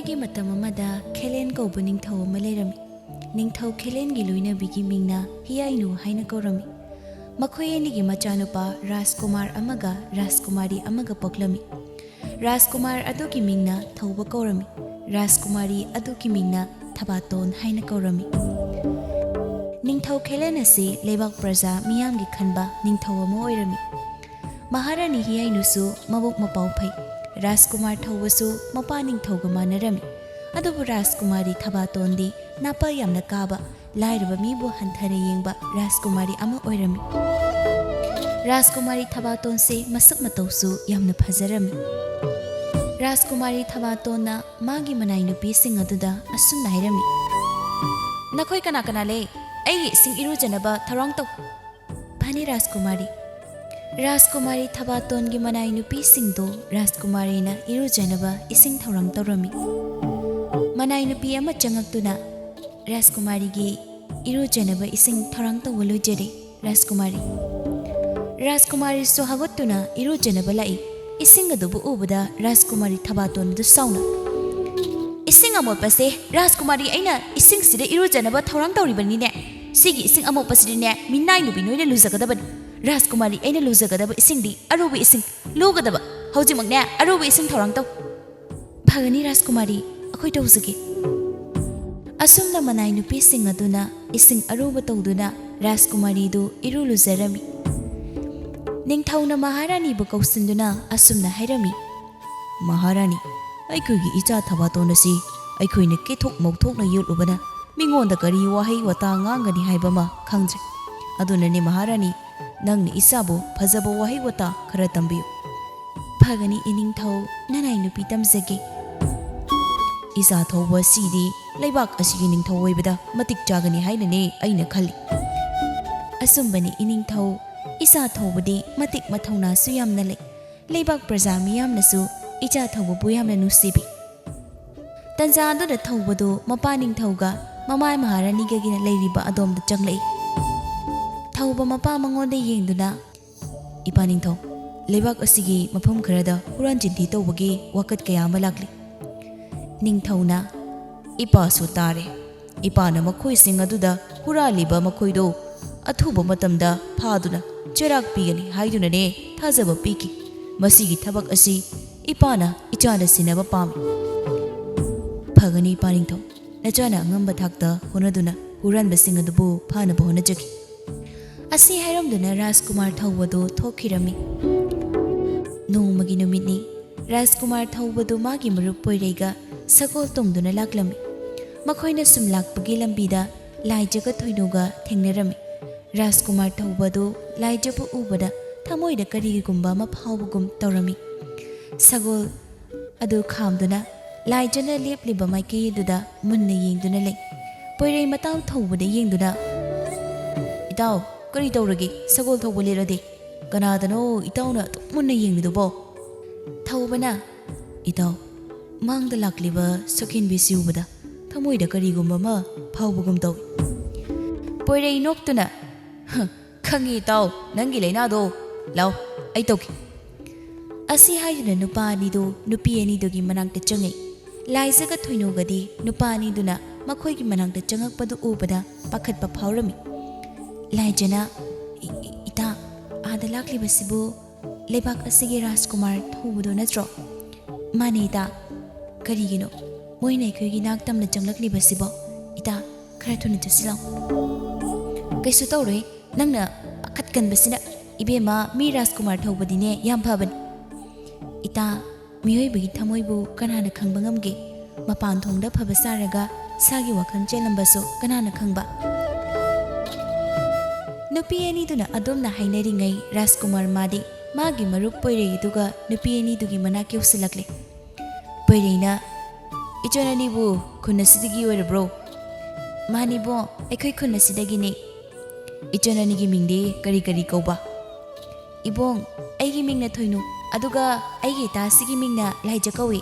थाइनेगी मतम अमदा खेलेन कौब निंगथौ अमा लेरमी निंगथौ खेलेन गी लोइनबीगी मिंगना हियाइनु हाइना कौरमी मखोय एनिगी मचानुपा राजकुमार अमगा राजकुमारी अमगा पोक्लमी राजकुमार अदुगी मिंगना थौब कौरमी राजकुमारी अदुगी मिंगना थबातोन हाइना कौरमी निंगथौ खेलेन असी लेबाक प्रजा मियामगी खनबा निंगथौ अमा ओइरमी महारानी हियाइनुसु मबुक मपाउ फै राजकुमार थौबसु मपा निंगथौगा मानरमी अदुबु राजकुमारी थबातोंदी नापा यामना काबा लाइरबा मीबु हंथरे येंगबा राजकुमारी अमा ओइरमी राजकुमारी थबातों से मसक मतौसु यामना फजरमी राजकुमारी थबातोंना मागी मनाई नुपीसिंग अदुदा असुम हाइरमी नखोय कना कना ले अई सिंग इरुजनबा थरौंग तौ भानी राजकुमारी थबातोंगी मनाई नुपीसिंगदो राजकुमारीना इरुजनबा इसिंग थौरंग तौरमी मनाई नुपी अमा चंगक्तुना राजकुमारीगी इरुजनबा इसिंग थौरंग तौ लोइजरे राजकुमारी सो हगोत्तुना इरुजनबा लाई इसिंग अदुबु उबदा राजकुमारी थबातोन दु साउना इसिंग अमोपसे राजकुमारी अइना इसिंग सिदे इरुजनबा थौरंग तौरिबनिने सिगी इसिंग अमोपसिदिने मिनाई नुबी नोइना लुजगदबन राजकुमारी अइना लुजगदबा इसिंगदी अरुबि इसिंग लुगदबा हौजिमकने अरुबि इसिंग थौरंग तौ भगनी राजकुमारी अखोय तौजगे असुमना मनाई नुपीसिंग अदुना इसिंग अरुबा तौदुना राजकुमारी दु इरु लुजरमी निंगथौना महारानी बु कौसिंदुना असुमना हाइरमी महारानी अइखोयगी इचा थबातोनसी अइखोयने केथोक मौथोकना योलुबना मिंगोंदा करी वाहै वता nganggani हाइबमा खंगजे अदुनने महारानी नंगनि इसाबु फजबो वाहै वता खरा तंबियु भगनी इनिंगथौ ननाई नुपी तमजगे इसा थौबा सीदी लेबाक असिगी निंगथौ ओइबदा मतिक जागनी हाइनने अइना खल्ली असुंबनी इनिंगथौ इसा थौबदी मतिक मथौना सुयामना लेबाक प्रजा मियामनसु इचा थौबबु यामना नुसिबि तंजा अदुदा थौबदो मपा निंगथौगा ममाय महारानीगगिना लेरिबा अदोमदा चंगलई थौबा मपा मंगोंदा येंगदुना इपा निंगथौ लेबाक असिगी मफम खरदा हुरान जिंदी तौबगी वकत कया अमा लाक्ली निंगथौना इपा सु तारे इपाना मखोय सिंग अदुदा हुरालिबा मखोयदो अथुबा मतमदा फादुना चराक पीगनी हाइदुनने थाजबा पीकी मसीगी थबक असी इपाना इचाना सिनबा पामी भगनी पानिंगथौ नचाना अंगंबा थाक्ता होनदुना हुरानबा सिंग अदुबु फानबा होनजगी असी हाइरमदुना राजकुमार थौबदो थोखिरमी नोंमगी नुमितनी राजकुमार थौबदो मागी मरुप पोइरेगा सकोल तोंगदुना लाक्लमी मखोयना सुम लाक्पगी लंबीदा लाइजगा थोइनोगा थेंगनरमी राजकुमार थौबदो लाइजबु उबदा थमोइदा करिगुम्बा मा फावबगुम तौरमी सगोल अदु खामदुना लाइजना लेपलिबा माइकेयदुदा मुन्ना येंगदुना ले पोइरै मताव थौबदा येंगदुना इताव करी तौरगे सगोल थौब लेरदे कनादनो इतावना मुन्ना येंगदुबो थौबना इताव मांगदा लाक्लिबा सखिन बिसिउबदा थमोइदा करिगुम्बा मा फावबगुम तौ पोइरै नोक्तुना खंगी ताओ नंगी लेनादो लाओ आई तौकी असी हाइदुना नुपा अनिदो नुपी अनिदोगी मनांगता चंगै लाइजगा थोइनोगदी नुपा अनिदुना मखोयगी मनांगता चंगकपदु उबदा पाखतपा फावरमी लाइजना इता आदा लाक्लिबसिबु लेबाक असिगी राजकुमार थौबदो नत्रो माने इता करिगिनो मोइना अखोयगी नाक्तमना चंगलक्लिबसिबो इता खरा थुना चसिलाओ कैसु तौरे नंगना पाखतकनबसिना इबेमा मी राजकुमार थौबदिने याम फबन इता मियोइबगी थमोइबु कनाना खंबा ngamge मपान थोंगदा फबा सारगा सागी वखन चेलंबसो कनाना खंबा नुपी अनिदुना अदोमना हाइनरिङै राजकुमार मादी मागी मरुप पोइरेगिदुगा नुपी अनिदुगी मना केउसिलक्ले पोइरेना इचोननिबु खुनसिदगी ओइरब्रो मानिबो एखै खुनसिदगिने इचोननिगी मिंगदे करी करी कौबा इबोंग आइगी मिंगना थोइनु अदुगा आइगी तासिगी मिंगना लाइजा कौवे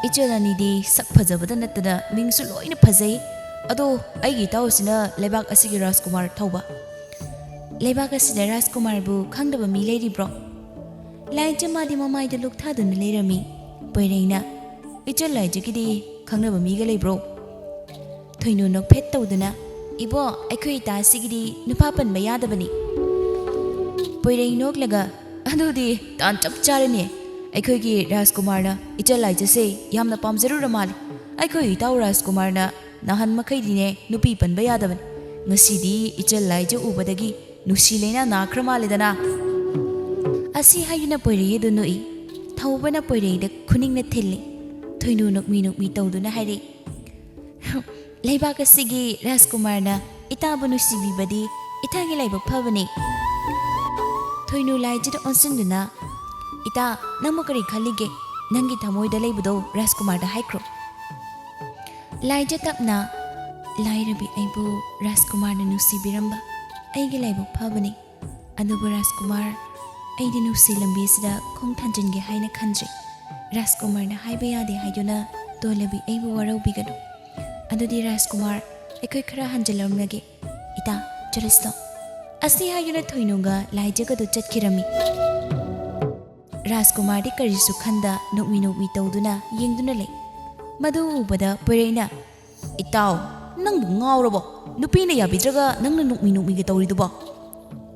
इचोननिदी सक फजबदा नत्तदा मिंगसु लोइना फजै अदो आइगी ताउसिना लेबाक असिगी राजकुमार थौबा लेबाक असिदा राजकुमार बु खंगदबा मी लेरिब्रो लाइजा मादी ममाइदा लुकथादुना Laramie पोइरेना ichal laijagidi khangnaba miga leibro thoinu nok phet tawduna ibo aikhoi ta sigidi nupa panba yadabani poirei noklaga adudi tan chap charani aikhoi gi Rajkumarna ichal laijase yamna pamjaru ramal aikhoi taw Rajkumarna nahan makhai dine nupi panba yadaban ngasidi ichal laija ubadagi nusi leina nakhramalidana asi hayuna poirei du noi thawbana poirei da khuningna thilli thoinu nokmi tawduna hari leibak asigi Rajkumarna itabu nusibibadi itagi laibak phabani thoinu laijida onsinduna ita nangmo kari khalige nangi thamoida leibudo Rajkumarda haikro laija tapna lairabi aibu Rajkumarna nusibiramba aigi laibak phabani adubu Rajkumar aidi nusi lambisida khong thanjinge haina khanjri Rajkumarna haiba yade haiduna tolabi aibu warau adudi Rajkumar aikhoi khara hanjalamnage ita chalisto asi hayuna thoinunga laijaka du chatkirami Rajkumar di karisu khanda nokmi tawduna yengduna le madu ubada poreina itaw nang ngawrabo nupina yabidraga nangna nokmi ge tawriduba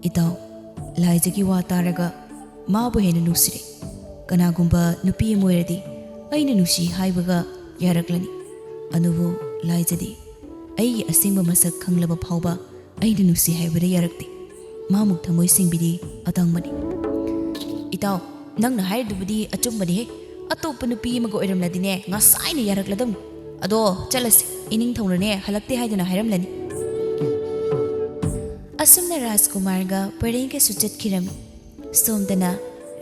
itaw laijagi wa taraga mabu hena nusire kanagumba nupi moiradi aina nusi haibaga yaraklani anubu laijadi ai asingba masak khanglaba phawba aina nusi haibada yarakti mamuk thamoi singbidi atangmani itaw nangna haidubudi achumbani he atopa nupi mago iramladine ngasaina yarakladam ado chalasi ining thongrane halakte haiduna hairamlani asumna Rajkumarga parenge suchat kirami somdana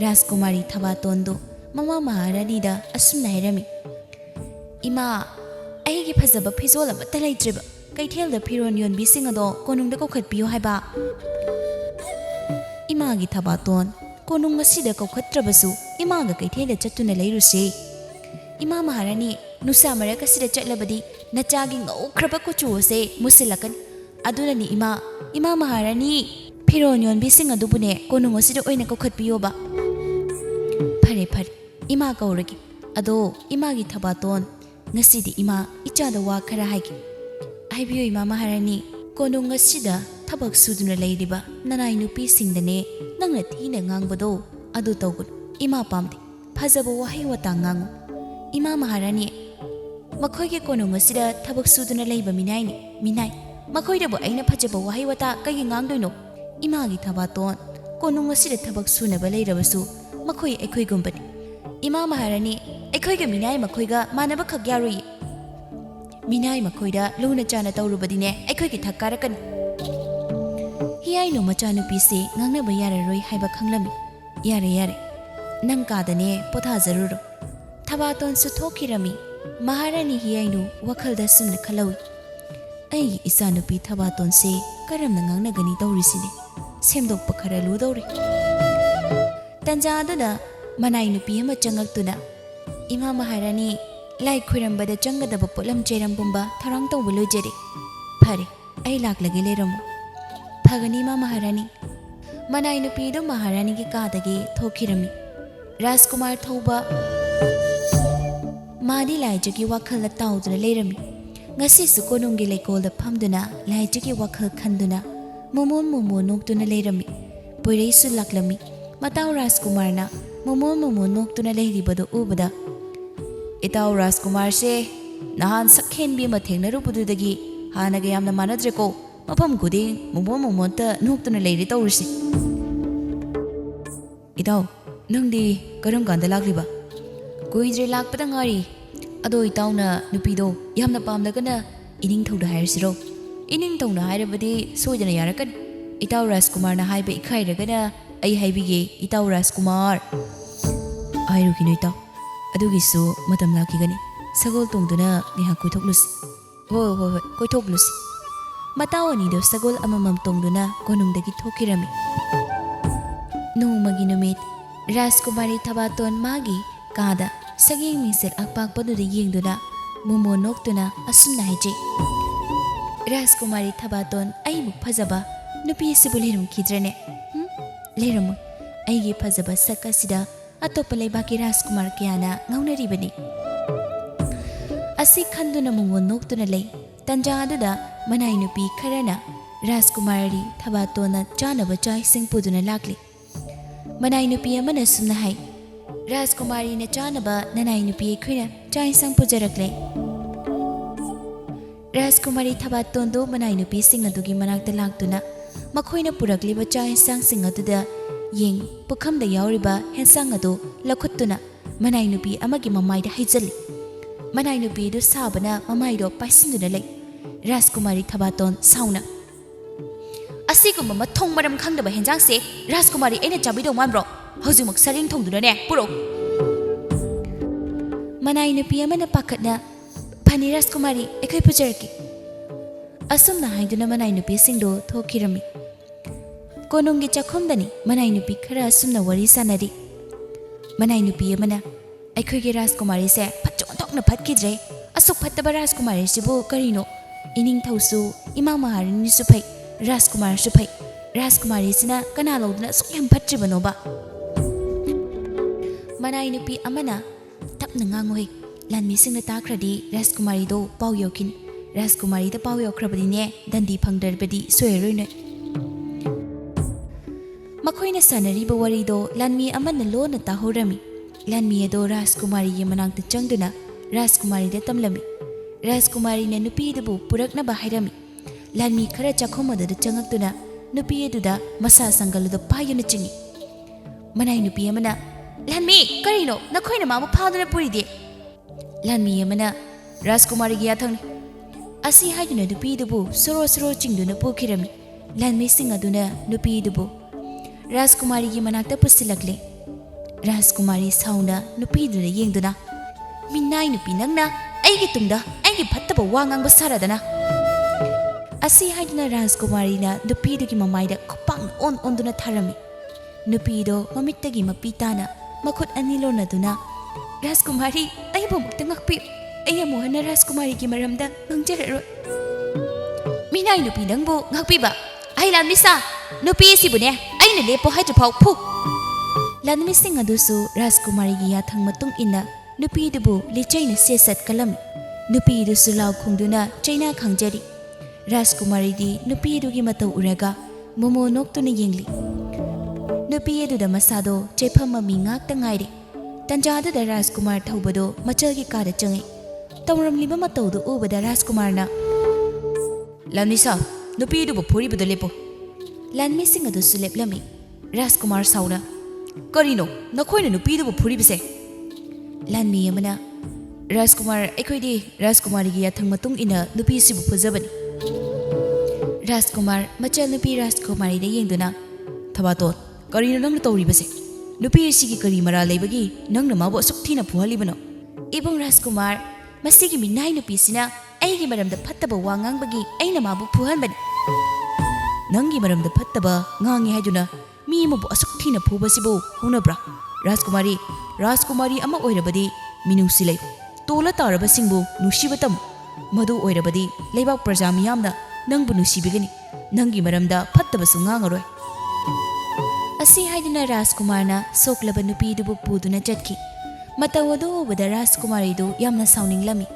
Rajkumari thabatondu mama maharani da asumna hairami ima aigi phajaba phizol amata leitreba kaithel da phiron yonbi singado konung da kokhatpiyo haiba ima gi thabaton konung masida kokhatrabasu ima ga kaithel da chattuna leiruse ima maharani nusa maraka sida chatlabadi nachagi ngaukraba kuchuose musilakan adunani ima maharani phiron yonbi sing adubune konung asida oina kokhatpiyoba phare ima kauragi ado ima gi thabaton ngasidi ima ichada wa khara haigi aibiyo ima maharani konung asida thabak suduna leiriba nanai nupi singdane nangna thina ngangbado adu tawgun ima pamdi phajaba wahai wata ngangu ima maharani makhoige konung asida thabak suduna leiba minai makhoidabu aina phajaba wahai wata kai ngangdoino ima gi thabaton konung asida thabak sunaba leirabasu makhoi aikhoi gumbani ima maharani aikhoi ga minai makhoi ga manaba khak yarui minai makhoi da luna chana tawrubadine aikhoi gi thakarakan hiyai no machanu pise ngangna ba yararoi haiba khanglami yare nang kadane potha zaruro thabaton su thokirami maharani hiyai no wakhal da sumna khalawi ai isanu pi thabaton se karamna ngangna gani tawrisine semdok pakhara lu dawri tanja aduna manai nupi ama changaktuna ima maharani lai khurambada changadaba polam cheram bumba tharang tawbu lojere phare ai laklage leramu phagani ma maharani manai nupi do maharani gi kadagi thokirami Rajkumar thoba madi laijagi wakhal la tawduna lerami ngasi su konungi lekol da phamduna laijagi wakhal khanduna momon noktuna lerami poirei su laklami mataw Rajkumarna momon noktuna leiribado ubada itaw Rajkumar se nahan sakhenbi ma thengnarubudu hanaga yamna manadreko mafam kuding momon ta noktuna leiri tawrisi itaw nangdi karam kanda lakliba kuidre lakpada ngari ado itawna nupido yamna pamdagana ining thawda hairsiro ining thawna hairabadi soidana yarakan itaw Rajkumarna haiba ikhairagana ai haibige itaw Rajkumar airugino itaw adugisu matam lakigani sagol tongduna niha koithoklusi hoi koithoklusi mataw anido sagol amamam tongduna konungdagi thokirami nongmagi numit Rajkumari thabaton magi kada saging misel akpakpaduda yengduna momo noktuna asumna haije Rajkumari thabaton aibu phajaba nupi sibu lerum kidrane leramu aigi phajaba sakasida atopa leibaki Rajkumar kyana ngaunaribani Asi khanduna mungon noktuna lay. Tanja aduda manay nupi karana Rajkumari Thabatona chanaba chai singpuduna lakli. Manay nupi amana sumna hai. Rajkumari na chanaba nanay nupi khuna chai sang pujarakle. Rajkumari Thabatondo manay nupi singadugi manakta laktuna makhoina purakliba chai sang singaduda yeng pukhamda yauriba hensang adu lakhutuna manay nupi amagi mamaida haijali. Manay nupi du sabana mamaido paisinduna lay. Rajkumari Thabaton sauna. Asigumba mathong maram khangdaba henjang se Rajkumari aina chabido manbro hojimuk saring thongduna ne puro. Manay nupi amana pakatna Pani Rajkumari ekai pujarki. Asumna haiduna manay nupi singdo thokirami. Konungi chakhomdani manay nupi khara asumna wari sanari. Manay nupi amana aikoigi Rajkumari se phachontokna phatkidre asuk phattaba Rajkumari sibu karino ining thausu ima maharini supai Rajkumar supai Rajkumari sina kana lodna sukyam phatribano ba. Manay nupi amana tapna ngangoi lanmi singna takradi Rajkumari do pau yokin Rajkumari da pau yokrabadi ne dandi phangdarbadi soiroi. Makhoina sanariba wari do lanmi amana lona tahorami. Lanmi ado Rajkumari gi manangta changduna Rajkumari da tamlami. Rajkumari na nupi dabu purakna bahairami. Lanmi khara chakhomada da changaktuna nupi eduda masa sangaluda payuna chingi. Manay nupi amana Lanmi karino nakhoina mamu phaduna puride. Lanmi amana Rajkumari gi athangni. Asi haiduna nupi dabu soro soro chingduna pokirami. Lanmi singaduna nupi dabu Rajkumari gi manakta pusilakle. Rajkumari sauna nupi duna yengduna minay nupi nangna aigi tungda aigi phattaba wangang basaradana. Asi haiduna Rajkumari na nupi dugi mamaida khopang onduna tharami. Nupi do mamittagi mapitana makhut anilona duna Rajkumari aibu mukta ngakpi ai amuhana Rajkumari gi maramda ngangjararo. Minay nupi nangbu ngakpi ba ai lamisa nupi sibune aina lepo haiju phau phu. Lanmi sing adusu Rajkumari gi yathang matung inna nupi dubu lichaina sesat kalami. Nupi dusu lau khungduna chaina khangjari. Rajkumari di nupi dugi matau uraga momo noktuna yengli. Nupi eduda masado chephamma mi ngakta ngaire. Tanjada da Rajkumar thawbado machagi kada changi. Tawramliba mataudu ubada Rajkumar na Lanmi sa nupi dubu phuri bada lepo. Lanmi sing adusu leplami. Rajkumar sauna Karino nakhoina nupi dubu phuri bise. Lanmi amana Rajkumar ekoidi Rajkumari gi yathang matung ina nupi sibu phujabani. Rajkumar machal nupi Rajkumari da yengduna Thabaton karino nangna tawri base nupi sigi kari mara leibagi nangna mabu asuk thina phuhalibano. Ibong Rajkumar masigi minai nupi sina aigi maramda phattaba wangang bagi aina mabu phuhanbani. Nangi maramda phattaba ngangi haiduna mi mabu asuk thina phubasibu hunabra. Rajkumari ama oirabadi minusi lay tola taraba singbu nusibatam madu oirabadi leibak praja miyamna nangbu nusibigani nangi maramda phattabasu ngangaroi. Asi haiduna Rajkumarna soklaba nupi dubu puduna chatki. Matawado ubada Rajkumari du yamna sauninglami.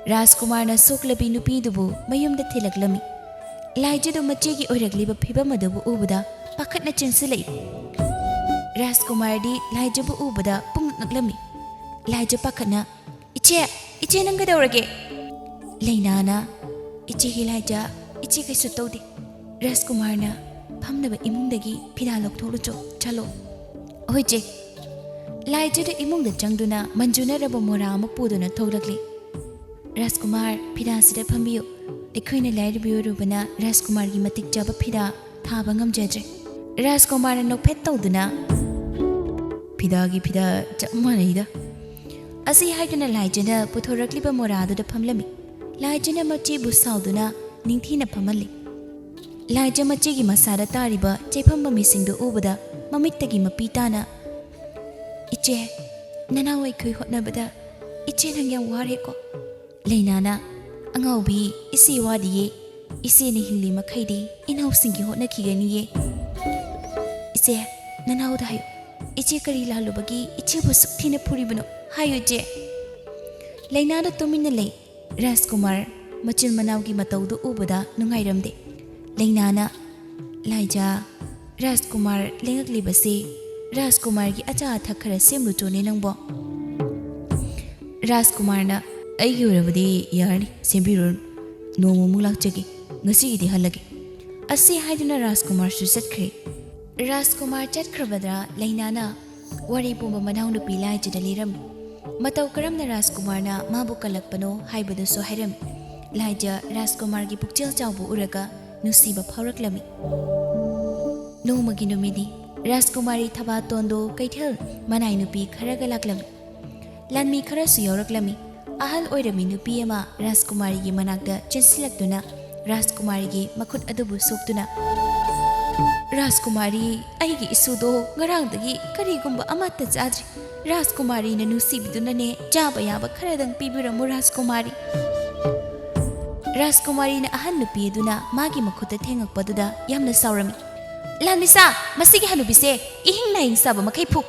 Rajkumarna soklabi nupi dubu mayumda thilaklami. Laijadu machegi oiragliba phibamadabu ubada pakhatna chensilai. Rajkumar di laijabu ubada pungnaqlami. Laija pakhatna iche nanga daurage. Lainana iche hilaija iche kaisu tawde. Rajkumarna phamnaba imungdagi phida loktholucho chalo. Oije laijada imungda changduna manjunaraba mora ama puduna thograkli. Rajkumar phida sida phambiyo. Ekhoina lairibiyurubana Rajkumar gi matik jaba phida thaba ngamjadre. Rajkumar nokphet tawduna phida chapmanaida. Asi haiduna laijana puthorakliba moradu phamlami. Laijana machi busauduna ningthina phamali. Laija machi gi masada tariba chephamma misingdu ubada mamittagi mapitana iche nanawai khui hotnabada iche nangya ware ko. Lainana angaubi isi wadiye isi ni hilli makhaidi inau singi hotna khigani. Iche nanau dayo iche kari lalu bagi iche bu sukthina phuribano hayo je. Lainada tumina lay Rajkumar machil manawgi mataudu ubada nungairamde Lainana Laija Rajkumar lengaklibase Rajkumar gi acha athak khara semlu chone nangbo Rajkumar na aigi urabadi yarni sembirun nomu mulakchagi ngasi idi halagi asi haiduna Rajkumar su chatkre Rajkumar chatkrabadra Lainana wari pumba manaw nupi laijada liram matau karamna Rajkumar na mabu kalakpano haibadu so hairam Laija Rajkumar gi pukchil chawbu uraga nusiba phauраklami nongmagi numidi Rajkumari thabatondo kaithal manai nupi kharaga laklami lanmi khara su yauraklami ahal oirami nupi ama Rajkumari gi manakda chinsilakduna Rajkumari gi makhut adubu soktuna Rajkumari aigi isudo ngarangdagi karigumba amatta chadri Rajkumari na nusibiduna ne jaba yaba kharadang pibiramu Rajkumari Rajkumari na ahal nupi aduna magi makhutta thengakpaduda yamna saurami Lanmisa masigi hanubise ihing na hing saba makai phuk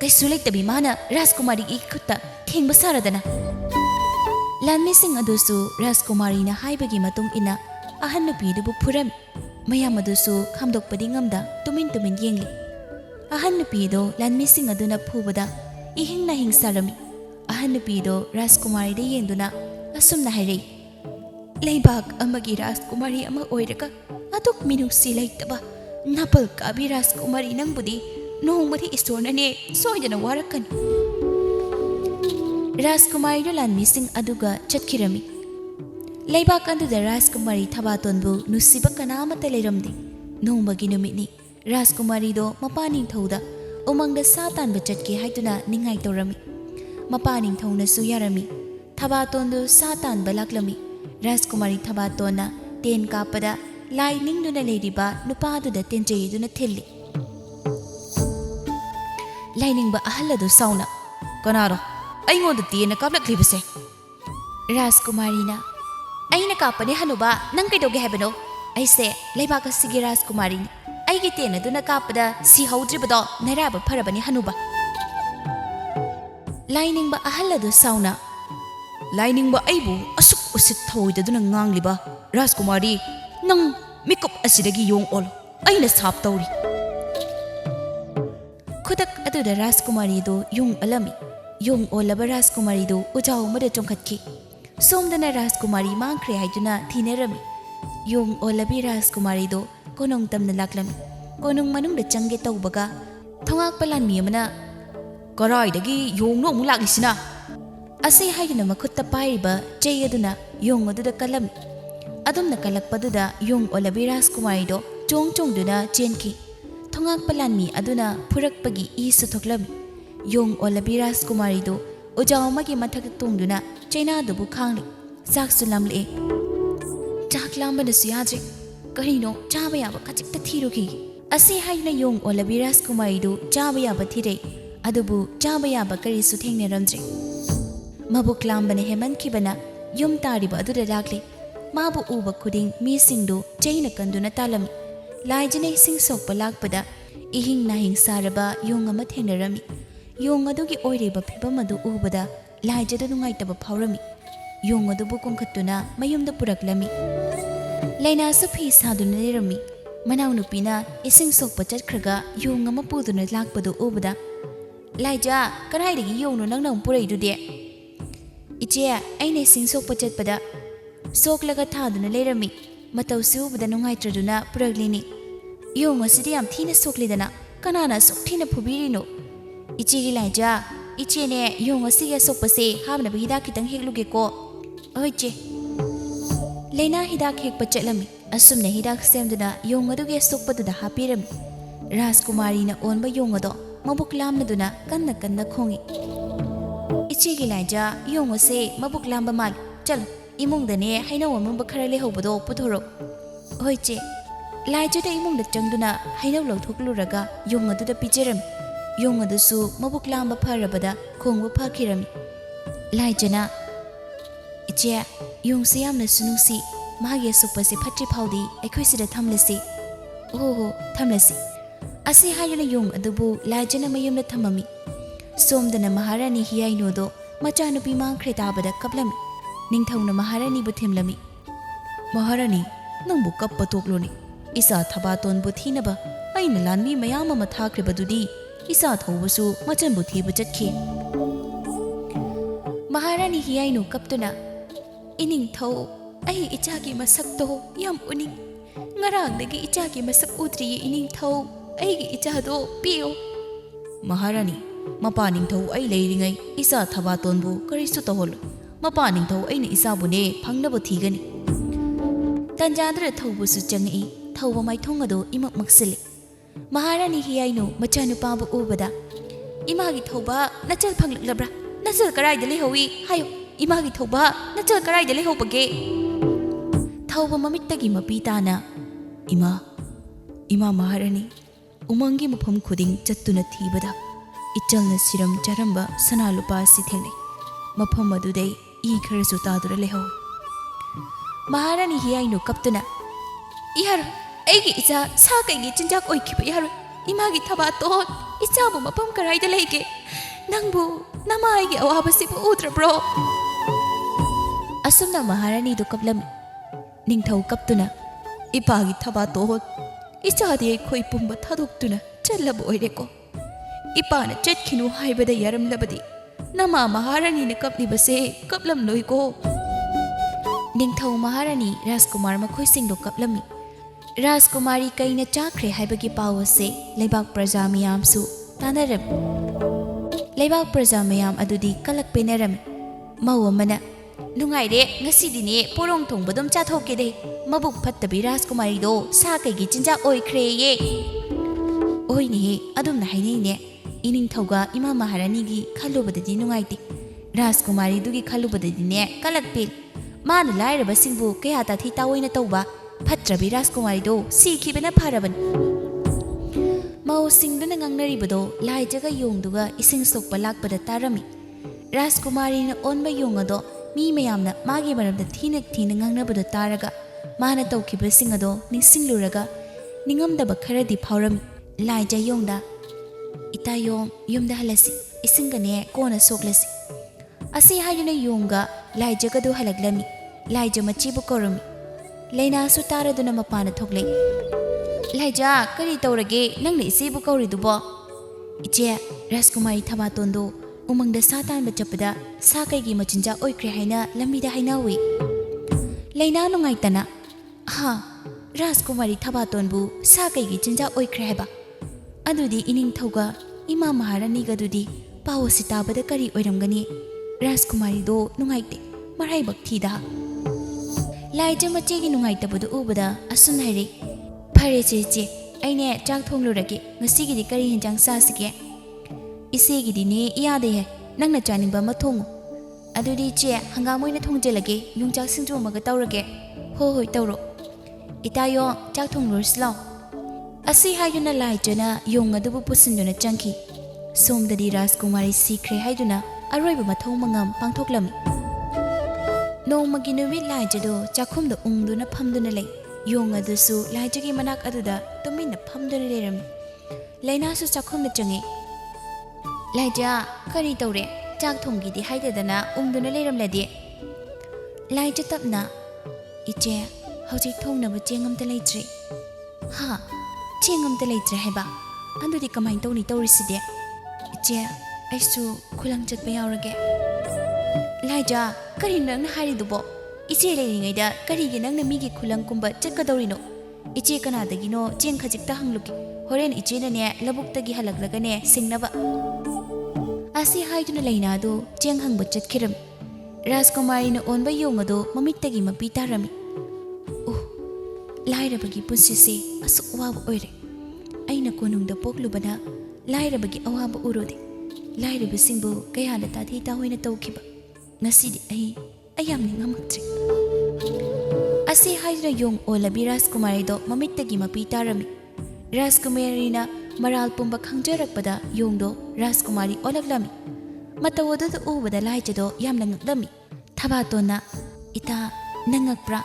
kaisu leiktabi mana Rajkumari gi khutta thengba saradana Lanmising adusu Rajkumari na haibagi matung ina ahal nupi dubu phuram mayam adusu khamdokpadi ngamda tumin yengli ahal nupi do Lanmising aduna phubada ihing na hing sarami ahal nupi do Rajkumari de yengduna asumna hairei Leibak amagi Rajkumari ama oiraga atuk minusi leitaba Napal kabi Rajkumari nang budi nongmari istorna ne soidana warakan Rajkumari do Lanmising aduga chatkirami Leibak anduda Rajkumari thabatonbu nusiba kanamata leiramdi nongmagi numitni Rajkumari do mapaning thauda umangda satan bachatke haituna ningai torami mapaning thauna su yarami thabatondu satan balaklami Rajkumari thabatona ten kapada LAININGduna leiriba nupaduda tenjeyiduna thilli LAININGba ahalladu sauna kanaro aingoda tena kaplaklibase Rajkumari na aina kapane hanuba nang kaidoge habano aise leibaka sigi Rajkumari aigi tena duna kapada si haudribado nairaba pharabani hanuba LAININGba ahalladu sauna LAININGba aibu asuk usit thoidaduna ngangliba Rajkumari nang mikop asidagi yong ol aina sap tawri khudak aduda Rajkumari do yong alami yong olaba Rajkumari do ujau mada chongkhatki somdana Rajkumari mangkhre haiduna thinerami yong olabi Rajkumari do konong tamna laklami konong manungda changge tawbaga thongak palanmi amana karaidagi yong no mu laklisina ase haiduna makhutta pairiba cheyaduna yong aduda kalam adumna kalakpaduda yong olabi Rajkumari do chongduna chenki thongak palanmi aduna phurakpagi isu thoklami yong olabi Rajkumari do ujawmagi mathak tongduna chaina dubu khangli saksu lamle chaklambana siyadre karino chaba yaba khachikta thiruki ase haina yong olabi Rajkumari do chaba yaba thire adubu chaba yaba kari su thengne ramdre mabuk lambana heman kibana yum tariba aduda lakle mabu uba kuding mi singdu chaina kanduna talami laijane sing sokpa lakpada ihing na hing saraba yong ama thengnarami yong adugi oireba phibam adu ubada laijada nungaitaba phawrami yong adubu kongkhatuna mayumda puraklami laina su phi saduna lerami manaw nupina ising sokpa chatkhraga yong ama puduna lakpadu ubada laija karaidagi yong no nang nang purai dude iche aine sing sokpa chatpada soklaga thaduna lerami matau subada nungaitraduna puraglini yong asidi yam thina soklidana kanana sokthina phubirino ichigi laija iche ne yong asige sokpase habna bhida kitang hekluge ko oiche leina hidak hekpa chatlami asumne hidak semduna yong aduge sokpaduda hapirami Rajkumari na onba yong ado mabuk lamnaduna kanna kanna khongi ichigi laija yong ase mabuk lamba mal chal imungdane hainaw amungba khara lehobado puthoro hoiche laijada imungda changduna hainaw lawthokluraga yong aduda pijeram yong adusu mabuk lamba pharabada khongba phakirami laijana iche yong se yamna sunusi magi supase phatri phawdi aikhoisida thamlasi oho thamlasi asi hayana yong adubu laijana mayumna thamami somdana maharani hiyaino do ꯃꯆꯥꯅꯨꯄꯤ ꯃꯥꯡꯈ꯭ꯔꯦ ꯇꯥꯕꯗ ꯀꯞꯂꯝꯃꯤ ꯅꯤꯡꯊꯧꯅ ꯃꯍꯥꯔꯥꯅꯤꯕꯨ ꯊꯦꯝꯂꯝꯃꯤ ꯃꯍꯥꯔꯥꯅꯤ ꯅꯪꯕꯨ ꯀꯞꯄ ꯇꯣꯛꯂꯣꯅꯤ ꯏꯆꯥ ꯊꯕꯥꯇꯣꯟꯕꯨ ꯊꯤꯅꯕ ꯑꯩꯅ ꯂꯥꯟꯃꯤ ꯃꯌꯥꯝ ꯑꯃ ꯊꯥꯈ꯭ꯔꯤꯕꯗꯨꯗꯤ ꯏꯆꯥ ꯊꯧꯕꯁꯨ ꯃꯆꯟꯕꯨ ꯊꯤꯕ ꯆꯠꯈꯤ ꯃꯍꯥꯔꯥꯅꯤ ꯍꯤꯌꯥꯏꯅꯨ ꯀꯞꯇꯨꯅ ꯏꯅꯤꯡꯊꯧ ꯑꯩ ꯏꯆꯥꯒꯤ ꯃꯁꯛꯇꯣ ꯌꯥꯝ ꯎꯅꯤꯡ ꯉꯔꯥꯡꯗꯒꯤ ꯏꯆꯥꯒꯤ ꯃꯁꯛ ꯎꯗ꯭ꯔꯤꯌꯦ ꯏꯅꯤꯡꯊꯧ ꯑꯩꯒꯤ ꯏꯆꯥꯗꯣ ꯄꯤꯌꯣ ꯃꯍꯥꯔꯥꯅꯤ ꯃꯄꯥ ꯅꯤꯡꯊꯧ ꯑꯩ ꯂꯩꯔꯤꯉꯩ ꯏꯆꯥ ꯊꯕꯥꯇꯣꯟꯕꯨ ꯀꯔꯤꯁꯨ ꯇꯧꯍꯜꯂꯣꯏ ꯃꯄꯥ ꯅꯤꯡꯊꯧ ꯑꯩꯅ ꯏꯆꯥꯕꯨꯅꯦ ꯐꯪꯅꯕ ꯊꯤꯒꯅꯤ ꯇꯟꯖꯥꯗꯨꯗ ꯊꯧꯕꯁꯨ ꯆꯪꯉꯛꯏ ꯊꯧꯕ ꯃꯥꯏꯊꯣꯡ ꯑꯗꯣ ꯏꯃꯛ ꯃꯛꯁꯤꯜꯂꯤ ꯃꯍꯥꯔꯥꯅꯤ ꯍꯤꯌꯥꯏꯅꯨ ꯃꯆꯥꯅꯨꯄꯥꯕꯨ ꯎꯕꯗ ꯏꯃꯥꯒꯤ ꯊꯧꯕ ꯅꯆꯜ ꯐꯪꯂꯛꯂꯕ꯭ꯔꯥ ꯅꯆꯜ ꯀꯔꯥꯏꯗ ꯂꯩꯍꯧꯏ ꯍꯥꯏꯌꯣ ꯏꯃꯥꯒꯤ ꯊꯧꯕ ꯅꯆꯜ ꯀꯔꯥꯏꯗ ꯂꯩꯍꯧꯕꯒꯦ ꯊꯧꯕ ꯃꯃꯤꯠꯇꯒꯤ ꯃꯄꯤ ꯇꯥꯅ ꯏꯃꯥ ꯃꯍꯥꯔꯥꯅꯤ ꯎꯃꯪꯒꯤ ꯃꯐꯝ ꯈꯨꯗꯤꯡ ꯆꯠꯇꯨꯅ ꯊꯤꯕꯗ ꯏꯆꯜꯅ ꯁꯤꯔꯝ ꯆꯥꯔꯝꯕ ꯁꯅꯥ ꯂꯨꯄꯥ ꯑꯁꯤ ꯊꯦꯡꯅꯩ ꯃꯐꯝ ꯑꯗꯨꯗꯩ ꯏ ꯈꯔꯁꯨ ꯇꯥꯗꯨꯅ ꯂꯩꯍꯧꯏ ꯃꯍꯥꯔꯥꯅꯤ ꯍꯤꯌꯥꯏꯅꯨ ꯀꯞꯇꯨꯅ ꯌꯥꯔꯣꯏ ꯑꯩꯒꯤ ꯏꯆꯥ ꯁꯥ ꯀꯩꯒꯤ ꯆꯤꯟꯖꯥꯛ ꯑꯣꯏꯈꯤꯕ ꯌꯥꯔꯣꯏ ꯏꯃꯥꯒꯤ ꯊꯕꯥꯇꯣꯟ ꯏꯆꯥꯕꯨ ꯃꯐꯝ ꯀꯔꯥꯏꯗ ꯂꯩꯒꯦ ꯅꯪꯕꯨ ꯅꯃꯥ ꯑꯩꯒꯤ ꯑꯋꯥꯕꯁꯤꯕꯨ ꯎꯗ꯭ꯔꯕ꯭ꯔꯣ ꯑꯁꯨꯝꯅ ꯃꯍꯥꯔꯥꯅꯤꯗꯨ ꯀꯞꯂꯝꯃꯤ ꯅꯤꯡꯊꯧ ꯀꯞꯇꯨꯅ ꯏꯄꯥꯒꯤ ꯊꯕꯥꯇꯣꯟ ꯏꯆꯥꯗꯤ ꯑꯩꯈꯣꯏ ꯄꯨꯝꯕ ꯊꯥꯗꯣꯛꯇꯨꯅ ꯆꯠꯂꯕ ꯑꯣꯏꯔꯦꯀꯣ ꯏꯄꯥꯅ ꯆꯠꯈꯤꯅꯨ ꯍꯥꯏꯕꯗ ꯌꯥꯔꯝꯂꯕꯗꯤ ꯅꯃꯥ ꯃꯍꯥꯔꯥꯅꯤꯅ ꯀꯞꯂꯤꯕꯁꯦ ꯀꯞꯂꯝꯂꯣꯏꯀꯣ ꯅꯤꯡꯊꯧ ꯃꯍꯥꯔꯥꯅꯤ ꯔꯥꯖꯀꯨꯃꯥꯔ ꯃꯈꯣꯏꯁꯤꯡꯗꯣ ꯀꯞꯂꯝꯃꯤ ꯔꯥꯖꯀꯨꯃꯥꯔꯤ ꯀꯩꯅ ꯆꯥꯈ꯭ꯔꯦ ꯍꯥꯏꯕꯒꯤ ꯄꯥꯎ ꯑꯁꯦ ꯂꯩꯕꯥꯛ ꯄ꯭ꯔꯖꯥ ꯃꯌꯥꯝꯁꯨ ꯇꯥꯟꯅꯔꯝꯃꯤ ꯂꯩꯕꯥꯛ ꯄ꯭ꯔꯖꯥ ꯃꯌꯥꯝ ꯑꯗꯨꯗꯤ ꯀꯂꯛ ꯄꯦꯟꯅꯔꯝꯃꯤ ꯃꯧ ꯑꯃꯅ ꯅꯨꯡꯉꯥꯏꯔꯦ ꯉꯁꯤꯗꯤꯅꯦ ꯄꯣꯔꯣꯡ ꯊꯣꯡꯕ ꯑꯗꯨꯝ ꯆꯥꯊꯣꯛꯀꯦꯗꯦ ꯃꯕꯨꯛ ꯐꯠꯇꯕꯤ ꯔꯥꯖꯀꯨꯃꯥꯔꯤꯗꯣ ꯁꯥ ꯀꯩꯒꯤ ꯆꯤꯟꯖꯥꯛ ꯑꯣꯏꯈ꯭ꯔꯦꯌꯦ ꯑꯣꯏꯅꯦꯍꯦ ꯑꯗꯨꯝꯅ ꯍꯥꯏꯅꯩꯅꯦ ꯏꯅꯤꯡꯊꯧꯒ ꯏꯃꯥ ꯃꯍꯥꯔꯥꯅꯤꯒꯤ ꯈꯜꯂꯨꯕꯗꯗꯤ ꯅꯨꯡꯉꯥꯏꯇꯦ ꯔꯥꯖꯀꯨꯃꯥꯔꯤꯗꯨꯒꯤ ꯈꯜꯂꯨꯕꯗꯗꯤꯅꯦ ꯀꯂꯛ ꯄꯦꯜ ꯃꯥꯅ ꯂꯥꯏꯔꯕꯁꯤꯡꯕꯨ ꯀꯌꯥ ꯇꯥꯊꯤ ꯇꯥꯑꯣꯏꯅ ꯇꯧꯕ ꯐꯠꯇ꯭ꯔꯕꯤ ꯔꯥꯖꯀꯨꯃꯥꯔꯤꯗꯣ ꯁꯤꯈꯤꯕꯅ ꯐꯔꯕꯅꯤ ꯃꯧꯁꯤꯡꯗꯨꯅ ꯉꯥꯡꯅꯔꯤꯕꯗꯣ ꯂꯥꯏꯖꯒ ꯌꯣꯡꯗꯨꯒ ꯏꯁꯤꯡ ꯁꯣꯛꯄ ꯂꯥꯛꯄꯗ ꯇꯥꯔꯝꯃꯤ ꯔꯥꯖꯀꯨꯃꯥꯔꯤꯅ ꯑꯣꯟꯕ ꯌꯣꯡ ꯑꯗꯣ ꯃꯤ ꯃꯌꯥꯝꯅ ꯃꯥꯒꯤ ꯃꯔꯝꯗ ꯊꯤꯅ ꯉꯥꯡꯅꯕꯗꯣ ꯇꯥꯔꯒ ꯃꯥꯅ ꯇꯧꯈꯤꯕꯁꯤꯡ ꯑꯗꯣ ꯅꯤꯡꯁꯤꯡꯂꯨꯔꯒ ꯅꯤꯡꯉꯝꯗꯕ ꯈꯔꯗꯤ ꯐꯥꯎꯔꯝꯃꯤ ꯂꯥꯏꯖ ꯌꯣꯡꯗ ꯏꯇꯥ ꯌꯣꯡ ꯌꯨꯝꯗ ꯍꯜꯂꯁꯤ ꯏꯁꯤꯡꯒꯅꯦ ꯀꯣꯟꯅ ꯁꯣꯛꯂꯁꯤ ꯑꯁꯤ ꯍꯥꯏꯗꯨꯅ ꯌꯣꯡꯒ ꯂꯥꯏꯖꯒꯗꯨ ꯍꯜꯂꯛꯂꯝꯃꯤ ꯂꯥꯏꯖ ꯃꯆꯦꯕꯨ ꯀꯧꯔꯝꯃꯤ ꯂꯩꯅꯥꯁꯨ ꯇꯥꯔꯗꯨꯅ ꯃꯄꯥꯅ ꯊꯣꯛꯂꯛꯏ ꯂꯥꯏꯖ ꯀꯔꯤ ꯇꯧꯔꯒꯦ ꯅꯪꯅ ꯏꯆꯦꯕꯨ ꯀꯧꯔꯤꯗꯨꯕꯣ ꯏꯆꯦ ꯔꯥꯖꯀꯨꯃꯥꯔꯤ ꯊꯕꯥꯇꯣꯟꯗꯣ ꯎꯃꯪꯗ ꯁꯥ ꯇꯥꯟꯕ ꯆꯠꯄꯗ ꯁꯥ ꯀꯩꯒꯤ ꯃꯆꯤꯟꯖꯥꯛ ꯑꯣꯏꯈ꯭ꯔꯦ ꯍꯥꯏꯅ ꯂꯝꯕꯤꯗ ꯍꯥꯏꯅꯍꯧꯏ ꯂꯩꯅꯥ ꯅꯨꯡꯉꯥꯏꯇꯅ ꯔꯥꯖꯀꯨꯃꯥꯔꯤ ꯊꯕꯥꯇꯣꯟꯕꯨ ꯁꯥ ꯀꯩꯒꯤ ꯆꯤꯟꯖꯥꯛ ꯑꯣꯏꯈ꯭ꯔꯦ ꯍꯥꯏꯕ ꯑꯗꯨꯗꯤ ꯏꯅꯤꯡꯊꯧꯒ ꯏꯃꯥ ꯃꯍꯥꯔꯥꯅꯤꯒꯗꯨꯗꯤ ꯄꯥꯎ ꯑꯁꯤ ꯇꯥꯕꯗ ꯀꯔꯤ ꯑꯣꯏꯔꯝꯒꯅꯤ ꯔꯥꯖꯀꯨꯃꯥꯔꯤꯗꯣ ꯅꯨꯡꯉꯥꯏꯇꯦ ꯃꯔꯥꯏꯕꯛ ꯊꯤꯗ ꯂꯥꯏꯖ ꯃꯆꯦꯒꯤ ꯅꯨꯡꯉꯥꯏꯇꯕꯗꯨ ꯎꯕꯗ ꯑꯁꯨꯝ ꯍꯥꯏꯔꯤ ꯐꯔꯦ ꯆꯦ ꯑꯩꯅꯦ ꯆꯥꯛ ꯊꯣꯡꯂꯨꯔꯒꯦ ꯉꯁꯤꯒꯤꯗꯤ ꯀꯔꯤ ꯍꯦꯟꯖꯥꯡ ꯆꯥꯁꯤꯒꯦ ꯏꯆꯦꯒꯤꯗꯤꯅꯦ ꯏꯌꯥꯗꯦꯍꯦ ꯅꯪꯅ ꯆꯥꯅꯤꯡꯕ ꯑꯃ ꯊꯣꯡꯉꯨ ꯑꯗꯨꯗꯤ ꯏꯆꯦ ꯍꯪꯒꯥꯝ ꯑꯣꯏꯅ ꯊꯣꯡꯖꯤꯜꯂꯒꯦ ꯌꯣꯡꯆꯥꯛ ꯁꯤꯡꯖꯨ ꯑꯃꯒ ꯇꯧꯔꯒꯦ ꯍꯣꯏ ꯇꯧꯔꯣ ꯏꯇꯥꯌꯣ ꯆꯥꯛ ꯊꯣꯡꯂꯨꯔꯁꯤ ꯂꯥꯎ ꯑꯁꯤ ꯍꯥꯏꯗꯨꯅ ꯂꯥꯏꯖꯅ ꯌꯣꯡ ꯑꯗꯨꯕు ꯄꯨꯁꯤꯟꯗꯨꯅ ꯆꯪꯈꯤ ꯁꯣꯝꯗꯗꯤ ꯔꯥꯖꯀꯨꯃꯥꯔꯤ ꯁꯤꯈ꯭ꯔꯦ ꯍꯥꯏꯗꯨꯅ ꯑꯔꯣꯏꯕ ꯃꯊꯧ ꯃꯉꯝ ꯄꯥꯡꯊꯣꯛꯂꯝꯃꯤ ꯅꯣꯡꯃꯒꯤ ꯅꯨꯃꯤꯠ ꯂꯥꯏꯖꯗꯣ ꯆꯥꯛꯈꯨꯝꯗ ꯎꯪꯗꯨꯅ ꯐꯝꯗꯨꯅ ꯂꯩ ꯌꯣꯡ ꯑꯗꯨꯁꯨ ꯂꯥꯏꯖꯒꯤ ꯃꯅꯥꯛ ꯑꯗꯨꯗ ꯇꯨꯃꯤꯟꯅ ꯐꯝꯗꯨꯅ ꯂꯩꯔꯝꯃꯤ ꯂꯩꯅꯥꯁꯨ ꯆꯥꯛꯈꯨꯝꯗ ꯆꯪꯉꯤ ꯂꯥꯏꯖ ꯀꯔꯤ ꯇꯧꯔꯦ ꯆꯥꯛ ꯊꯣꯡꯒꯤꯗꯤ ꯍꯥꯏꯗꯗꯅ ꯎꯪꯗꯨꯅ ꯂꯩꯔꯝꯂꯗꯤ ꯂꯥꯏꯖ ꯇꯞꯅ ꯏꯆꯦ ꯍꯧꯖꯤꯛ ꯊꯣꯡꯅꯕ ꯆꯦꯡ ꯑꯝꯇ ꯂꯩꯇ꯭ꯔꯤ ꯆꯦꯡ ꯑꯝꯇ ꯂꯩꯇ꯭ꯔꯦ ꯍꯥꯏꯕ ꯑꯗꯨꯗꯤ ꯀꯃꯥꯏꯅ ꯇꯧꯅꯤ ꯇꯧꯔꯤꯁꯤꯗꯤ ꯏꯆꯦ ꯑꯩꯁꯨ ꯈꯨꯂꯪ ꯆꯠꯄ ꯌꯥꯎꯔꯒꯦ ꯂꯥꯏꯖ ꯀꯔꯤꯅꯣ ꯅꯪꯅ ꯍꯥꯏꯔꯤꯗꯨꯕꯣ ꯏꯆꯦ ꯂꯩꯔꯤꯉꯩꯗ ꯀꯔꯤꯒꯤ ꯅꯪꯅ ꯃꯤꯒꯤ ꯈꯨꯂꯪꯒꯨꯝꯕ ꯆꯠꯀꯗꯧꯔꯤꯅꯣ ꯏꯆꯦ ꯀꯅꯥꯗꯒꯤꯅೋ ꯆꯦꯡ ꯈꯖꯤꯛꯇ ꯍꯪꯂꯨꯒꯦ ꯍꯣꯔꯦꯟ ꯏꯆꯦꯅꯅꯦ ꯂꯧꯕꯨꯛꯇꯒꯤ ꯍꯜꯂꯛꯂꯒꯅꯦ ꯁꯤꯡꯅꯕ ꯑꯁꯤ ꯍꯥꯏꯗꯨꯅ ꯂꯩꯅꯥꯗꯨ ꯆꯦꯡ ꯍꯪꯕ ꯆꯠꯈꯤꯔꯝꯃꯤ ꯔꯥꯖꯀꯨꯃꯥꯔꯤꯅ ꯑꯣꯟꯕ ꯌꯣꯡ ꯑꯗꯣ ꯃꯃꯤꯠꯇꯒꯤ ꯃꯄꯤ ꯇꯥꯔꯝꯃꯤ ꯂꯥꯏꯔꯕꯒꯤ ꯄꯨꯟꯁꯤꯁꯦ ꯑꯁꯨꯛ ꯋꯥꯕ ꯑꯣꯏꯔꯦ ꯑꯩꯅ ꯀꯣꯅꯨꯡꯗ ꯄꯣꯛꯂꯨꯕꯅ ꯂꯥꯏꯔꯕꯒꯤ ꯑꯋꯥꯕ ꯎꯔꯨꯗꯦ ꯂꯥꯏꯔꯕꯁꯤꯡꯕꯨ ꯀꯌꯥꯗ ꯇꯥꯊꯤ ꯇꯥꯑꯣꯏꯅ ꯇꯧꯈꯤꯕ ꯉꯁꯤꯗꯤ ꯑꯩ ꯌꯥꯝ ꯅꯤꯡꯉꯝꯃꯛꯇ꯭ꯔꯦ ꯑꯁꯤ ꯍꯥꯏꯗꯨꯅ ꯌꯣꯡ ꯑꯣꯜꯂꯕꯤ ꯔꯥꯖꯀꯨꯃꯥꯔꯤꯗꯣ ꯃꯃꯤꯠꯇꯒꯤ ꯃꯄꯤ ꯇꯥꯔꯝꯃꯤ ꯔꯥꯖꯀꯨꯃꯥꯔꯤꯅ ꯃꯔꯥꯜ ꯄꯨꯝꯕ ꯈꯪꯖꯔꯛꯄꯗ ꯌꯣꯡꯗꯣ ꯔꯥꯖꯀꯨꯃꯥꯔꯤ ꯑꯣꯜꯂꯛꯂꯝꯃꯤ ꯃꯇꯧ ꯑꯗꯨꯗ ꯎꯕꯗ ꯂꯥꯏꯖꯗꯣ ꯌꯥꯝꯅ ꯉꯛꯂꯝꯃꯤ ꯊꯕꯥꯇꯣꯟꯅ ꯏꯇꯥ ꯅꯪ ꯉꯛꯄ꯭ꯔꯥ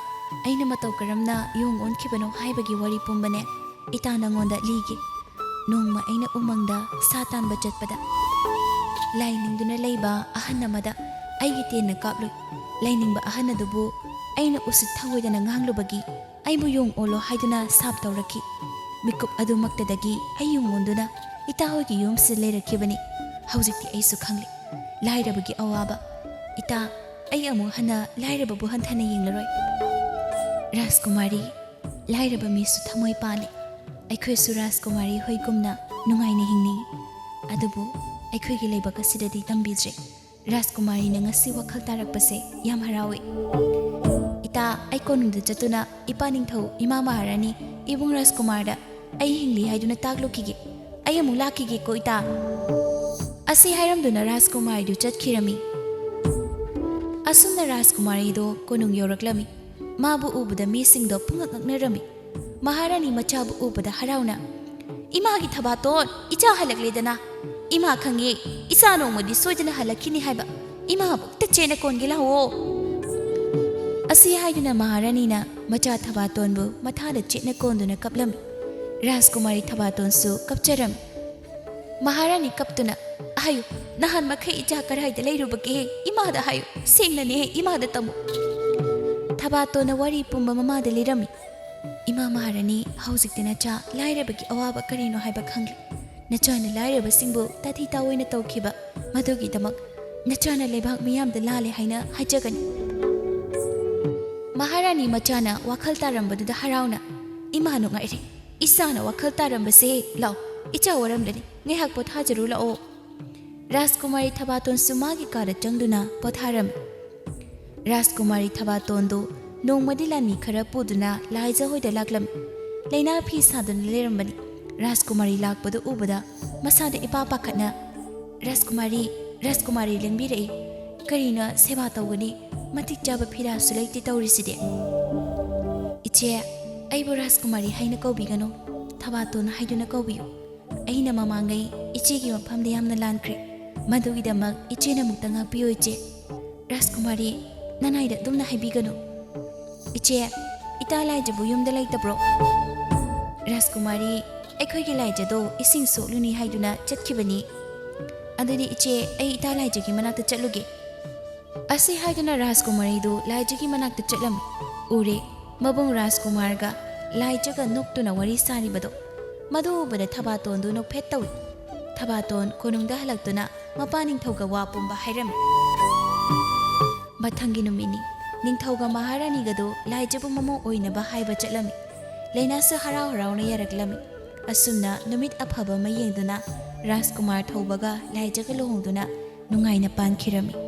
ꯑꯩꯅ ꯃꯇꯧ ꯀꯔꯝꯅ ꯌꯣꯡ ꯑꯣꯟꯈꯤꯕꯅꯣ ꯍꯥꯏꯕꯒꯤ ꯋꯥꯔꯤ ꯄꯨꯝꯕꯅꯦ ꯏꯇꯥ ꯅꯉꯣꯟꯗ ꯂꯤꯒꯦ ꯅꯣꯡꯃ ꯑꯩꯅ ꯎꯃꯪꯗ ꯁꯥ ꯇꯥꯟꯕ ꯆꯠꯄꯗ ꯂꯥꯏ ꯅꯤꯡꯗꯨꯅ ꯂꯩꯕ ꯑꯍꯟ ꯑꯃꯗ ꯑꯩꯒꯤ ꯇꯦꯟꯅ ꯀꯥꯞꯂꯨꯏ ꯂꯩꯅꯤꯡꯕ ꯑꯍꯟ ꯑꯗꯨꯕꯨ ꯑꯩꯅ ꯎꯁꯤꯠ ꯊꯑꯣꯏꯗꯅ ꯉꯥꯡꯂꯨꯕꯒꯤ ꯑꯩꯕꯨ ꯌꯣꯡ ꯑꯣꯜꯂꯣ ꯍꯥꯏꯗꯨꯅ ꯁꯥꯞ ꯇꯧꯔꯛꯈꯤ ꯃꯤꯀꯨꯞ ꯑꯗꯨꯃꯛꯇꯗꯒꯤ ꯑꯩ ꯌꯣꯡ ꯑꯣꯟꯗꯨꯅ ꯏꯇꯥ ꯍꯣꯏꯒꯤ ꯌꯨꯝꯁꯤꯗ ꯂꯩꯔꯛꯈꯤꯕꯅꯤ ꯍꯧꯖꯤꯛꯇꯤ ꯑꯩꯁꯨ ꯈꯪꯂꯦ ꯂꯥꯏꯔꯕꯒꯤ ꯑꯋꯥꯕ ꯏꯇꯥ ꯑꯩ ꯑꯃꯨꯛ ꯍꯟꯅ ꯂꯥꯏꯔꯕꯕꯨ ꯍꯟꯊꯅ ꯌꯦꯡꯂꯔꯣꯏ ꯔꯥꯖꯀꯨꯃꯥꯔꯤ ꯂꯥꯏꯔꯕ ꯃꯤꯁꯨ ꯊꯃꯣꯏ ꯄꯥꯜꯂꯤ ꯑꯩꯈꯣꯏꯁꯨ ꯔꯥꯖꯀꯨꯃꯥꯔꯤ ꯍꯣꯏꯒꯨꯝꯅ ꯅꯨꯡꯉꯥꯏꯅ ꯍꯤꯡꯅꯤꯡꯏ ꯑꯗꯨꯕꯨ ꯑꯩꯈꯣꯏꯒꯤ ꯂꯩꯕꯥꯛ ꯑꯁꯤꯗꯗꯤ ꯇꯝꯕꯤꯗ꯭ꯔꯦ ꯔꯥꯖꯀꯨꯃꯥꯔꯤꯅ ꯉꯁꯤ ꯋꯥꯈꯜ ꯇꯥꯔꯛꯄꯁꯦ ꯌꯥꯝ ꯍꯔꯥꯎꯏ ꯏꯇꯥ ꯑꯩ ꯀꯣꯅꯨꯡꯗ ꯆꯠꯇꯨꯅ ꯏꯄꯥ ꯅꯤꯡꯊꯧ ꯏꯃꯥ ꯃꯍꯥꯔꯥꯅꯤ ꯏꯕꯨꯡ ꯔꯥꯖꯀꯨꯃꯥꯔꯗ ꯑꯩ ꯍꯤꯡꯂꯤ ꯍꯥꯏꯗꯨꯅ ꯇꯥꯛꯂꯨꯈꯤꯒꯦ ꯑꯩ ꯑꯃꯨꯛ ꯂꯥꯛꯈꯤꯒꯦꯀꯣ ꯏꯇꯥ ꯑꯁꯤ ꯍꯥꯏꯔꯝꯗꯨꯅ ꯔꯥꯖꯀꯨꯃꯥꯔꯤꯗꯨ ꯆꯠꯈꯤꯔꯝꯃꯤ ꯑꯁꯨꯝꯅ ꯔꯥꯖꯀꯨꯃꯥꯔꯤꯗꯣ ꯀꯣꯅꯨꯡ ꯌꯧꯔꯛꯂꯝꯃꯤ ꯃꯥꯕꯨ ꯎꯕꯗ ꯃꯤꯁꯤꯡꯗꯣ ꯄꯨꯡꯉꯛ ꯉꯛꯅꯔꯝꯃꯤ ꯃꯍꯥꯔꯥꯅꯤ ꯃꯆꯥꯕꯨ ꯎꯕꯗ ꯍꯔꯥꯎꯅ ꯏꯃꯥꯒꯤ ꯊꯕꯥꯇꯣꯟ ꯏꯆꯥ ꯍꯜꯂꯛꯂꯦꯗꯅ ꯏꯃꯥ ꯈꯪꯉꯦ ꯏꯆꯥ ꯅꯣꯡꯃꯗꯤ ꯁꯣꯏꯗꯅ ꯍꯜꯂꯛꯈꯤꯅꯤ ꯍꯥꯏꯕ ꯏꯃꯥꯕꯨꯛꯇ ꯆꯦꯅ ꯀꯣꯟꯒꯦ ꯂꯥꯛꯑꯣ ꯑꯁꯤ ꯍꯥꯏꯗꯨꯅ ꯃꯍꯥꯔꯥꯅꯤꯅ ꯃꯆꯥ ꯊꯕꯥꯇꯣꯟꯕꯨ ꯃꯊꯥꯗ ꯆꯦꯠꯅ ꯀꯣꯟꯗꯨꯅ ꯀꯞꯂꯝꯃꯤ ꯔꯥꯖꯀꯨꯃꯥꯔꯤ ꯊꯕꯥꯇꯣꯟꯁꯨ ꯀꯞꯆꯔꯝꯃꯤ ꯃꯍꯥꯔꯥꯅꯤ ꯀꯞꯇꯨꯅ ꯑꯍꯥꯌꯨ ꯅꯍꯥꯟ ꯃꯈꯩ ꯏꯆꯥ ꯀꯔꯥꯏꯗ ꯂꯩꯔꯨꯕꯒꯦ ꯏꯃꯥꯗ ꯍꯥꯏꯌꯨ ꯁꯦꯡꯅꯅꯦ ꯏꯃꯥꯗ ꯇꯝꯃꯨ ꯊꯕꯥꯇꯣꯟꯅ ꯋꯥꯔꯤ ꯄꯨꯝꯕ ꯃꯃꯥꯗ ꯂꯤꯔꯝꯃꯤ ꯏꯃꯥ ꯃꯍꯥꯔꯥꯅꯤ ꯍꯧꯖꯤꯛꯇꯤ ꯅꯆꯥ ꯂꯥꯏꯔꯕꯒꯤ ꯑꯋꯥꯕ ꯀꯔꯤꯅꯣ ꯍꯥꯏꯕ ꯈꯪꯂꯦ ꯅꯆꯥꯅ ꯂꯥꯏꯔꯕꯁꯤꯡꯕꯨ ꯇꯥꯊꯤ ꯇꯥꯑꯣꯏꯅ ꯇꯧꯈꯤꯕ ꯃꯗꯨꯒꯤꯗꯃꯛ ꯅꯆꯥꯅ ꯂꯩꯕꯥꯛ ꯃꯤꯌꯥꯝꯗ ꯂꯥꯜꯂꯦ ꯍꯥꯏꯅ ꯍꯥꯏꯖꯒꯅꯤ ꯃꯍꯥꯔꯥꯅꯤ ꯃꯆꯥꯅ ꯋꯥꯈꯜ ꯇꯥꯔꯝꯕꯗꯨꯗ ꯍꯔꯥꯎꯅ ꯏꯃꯥ ꯅꯨꯡꯉꯥꯏꯔꯦ ꯏꯆꯥꯅ ꯋꯥꯈꯜ ꯇꯥꯔꯝꯕꯁꯦ ꯂꯥꯎ ꯏꯆꯥ ꯋꯥꯔꯝꯂꯅꯤ ꯉꯥꯏꯍꯥꯛ ꯄꯣꯊꯥꯖꯔꯨ ꯂꯥꯛꯑꯣ ꯔꯥꯖꯀꯨꯃꯥꯔꯤ ꯊꯕꯥꯇꯣꯟꯁꯨ ꯃꯥꯒꯤ ꯀꯥꯗ ꯆꯪꯗꯨꯅ ꯄꯣꯊꯥꯔꯝꯃꯤ ꯔꯥꯖꯀꯨꯃꯥꯔꯤ ꯊꯕꯥꯇꯣꯟꯗꯨ ꯅꯣꯡꯃꯗꯤ ꯂꯥꯟꯃꯤ ꯈꯔ ꯄꯨꯗꯨꯅ ꯂꯥꯏꯖ ꯍꯣꯏꯗ ꯂꯥꯛꯂꯝꯃꯤ ꯂꯩꯅꯥ ꯐꯤ ꯁꯥꯗꯨꯅ ꯂꯩꯔꯝꯕꯅꯤ ꯔꯥꯖꯀꯨꯃꯥꯔꯤ ꯂꯥꯛꯄꯗꯨ ꯎꯕꯗ ꯃꯁꯥꯗ ꯏꯄꯥ ꯄꯥꯈꯠꯅ ꯔꯥꯖꯀꯨꯃꯥꯔꯤ ꯂꯦꯡꯕꯤꯔꯛꯏ ꯀꯔꯤꯅ ꯁꯦꯕꯥ ꯇꯧꯒꯅꯤ ꯃꯇꯤꯛ ꯆꯥꯕ ꯐꯤꯔꯥꯁꯨ ꯂꯩꯇꯦ ꯇꯧꯔꯤꯁꯤꯗꯤ ꯏꯆꯦ ꯑꯩꯕꯨ ꯔꯥꯖꯀꯨꯃꯥꯔꯤ ꯍꯥꯏꯅ ꯀꯧꯕꯤꯒꯅꯨ ꯊꯕꯥꯇꯣꯟ ꯍꯥꯏꯗꯨꯅ ꯀꯧꯕꯤꯌꯨ ꯑꯩꯅ ꯃꯃꯥꯡꯉꯩ ꯏꯆꯦꯒꯤ ꯃꯐꯝꯗ ꯌꯥꯝꯅ ꯂꯥꯟꯈ꯭ꯔꯦ ꯃꯗꯨꯒꯤꯗꯃꯛ ꯏꯆꯦꯅ ꯑꯃꯨꯛꯇ ꯉꯥꯛꯄꯤꯌꯨ ꯏꯆꯦ ꯔꯥꯖꯀꯨꯃꯥꯔꯤ ꯅꯅꯥꯏꯗ ꯑꯗꯨꯝꯅ ꯍꯥꯏꯕꯤꯒꯅꯨ ꯏꯆꯦ ꯏꯇꯥ ꯂꯥꯏꯖꯕꯨ ꯌꯨꯝꯗ ꯂꯩꯇꯕ꯭ꯔꯣ ꯔꯥꯖꯀꯨꯃꯥꯔꯤ ꯑꯩꯈꯣꯏꯒꯤ ꯂꯥꯏꯖꯗꯣ ꯏꯁꯤꯡ ꯁꯣꯛꯂꯨꯅꯤ ꯍꯥꯏꯗꯨꯅ ꯆꯠꯈꯤꯕꯅꯤ ꯑꯗꯨꯗꯤ ꯏꯆꯦ ꯑꯩ ꯏꯇꯥ ꯂꯥꯏꯖꯒꯤ ꯃꯅꯥꯛꯇ ꯆꯠꯂꯨꯒꯦ ꯑꯁꯤ ꯍꯥꯏꯗꯨꯅ ꯔꯥꯖꯀꯨꯃꯥꯔꯤꯗꯨ ꯂꯥꯏꯖꯒꯤ ꯃꯅꯥꯛꯇ ꯆꯠꯂꯝꯃꯤ ꯎꯔꯦ ꯃꯕꯨꯡ ꯔꯥꯖꯀꯨꯃꯥꯔꯒ ꯂꯥꯏꯖꯒ ꯅꯣꯛꯇꯨꯅ ꯋꯥꯔꯤ ꯁꯥꯔꯤꯕꯗꯣ ꯃꯗꯨ ꯎꯕꯗ ꯊꯕꯥꯇꯣꯟꯗꯨ ꯅꯣꯛꯐꯦꯠ ꯇꯧꯏ ꯊꯕꯥꯇꯣꯟ ꯀꯣꯅꯨꯡꯗ ꯍꯜꯂꯛꯇꯨꯅ ꯃꯄꯥ ꯅꯤꯡꯊꯧꯒ ꯋꯥ ꯄꯨꯝꯕ ꯍꯥꯏꯔꯝꯃꯤ ꯃꯊꯪꯒꯤ ꯅꯨꯃꯤꯠꯅꯤ ꯅꯤꯡꯊꯧꯒ ꯃꯍꯥꯔꯥꯅꯤꯒꯗꯨ ꯂꯥꯏꯖꯕꯨ ꯃꯃꯧ ꯑꯣꯏꯅꯕ ꯍꯥꯏꯕ ꯆꯠꯂꯝꯃꯤ ꯂꯩꯅꯥꯁꯨ ꯍꯔꯥꯎ ꯍꯔꯥꯎꯅ ꯌꯥꯔꯛꯂꯝꯃꯤ ꯑꯁꯨꯝꯅ ꯅꯨꯃꯤꯠ ꯑꯐꯕ ꯑꯃ ꯌꯦꯡꯗꯨꯅ ꯔꯥꯖꯀꯨꯃꯥꯔ ꯊꯧꯕꯒ ꯂꯥꯏꯖꯒ ꯂꯨꯍꯣꯡꯗꯨꯅ ꯅꯨꯡꯉꯥꯏꯅ ꯄꯥꯟꯈꯤꯔꯝꯃꯤ